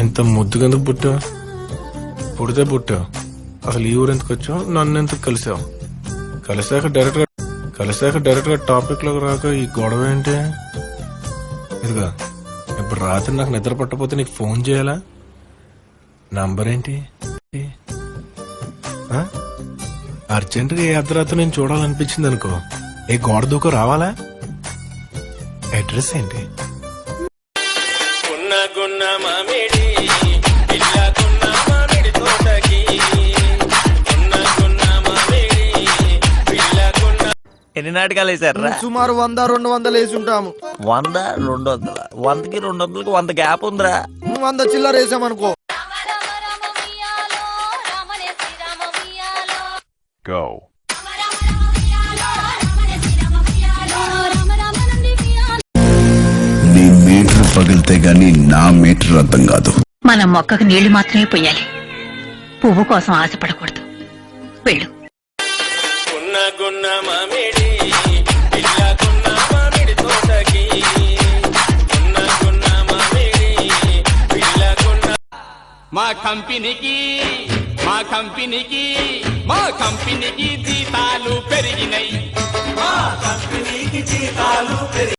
ఎంత ముద్దుగా ఎందుకు పుట్టావు? పుడితే పుట్టావు, అసలు ఈ ఊరు ఎందుకు వచ్చావు? నన్ను ఎందుకు కలిసావు? కలిసాక డైరెక్ట్ గా టాపిక్ లోకి రాక ఈ గొడవ ఏంటి? ఇదిగా ఇప్పుడు రాత్రి నాకు నిద్ర పట్టకపోతే నీకు ఫోన్ చేయాలా? నంబర్ ఏంటి? అర్జెంటుగా ఏ అర్ధరాత్రి నేను చూడాలనిపించింది అనుకో, ఏ గోడ దూకో రావాలా? అడ్రస్ ఏంటి? ఎన్ని నాటకాలు వేసారా? సుమారు 100-200 వేసి ఉంటాము. 100-200 100కి 200కి 100 గ్యాప్ ఉందిరా. 100 చిల్లర వేసామనుకో. నీ మీటర్ పగిలితే గాని నా మీటర్ అర్థం కాదు. మనం మొక్కకు నీళ్లు మాత్రమే పోయాలి, పువ్వు కోసం ఆశపడకూడదు. వెళ్ళు. మా కంపెనీకి జీతాలు పెరిగినాయి.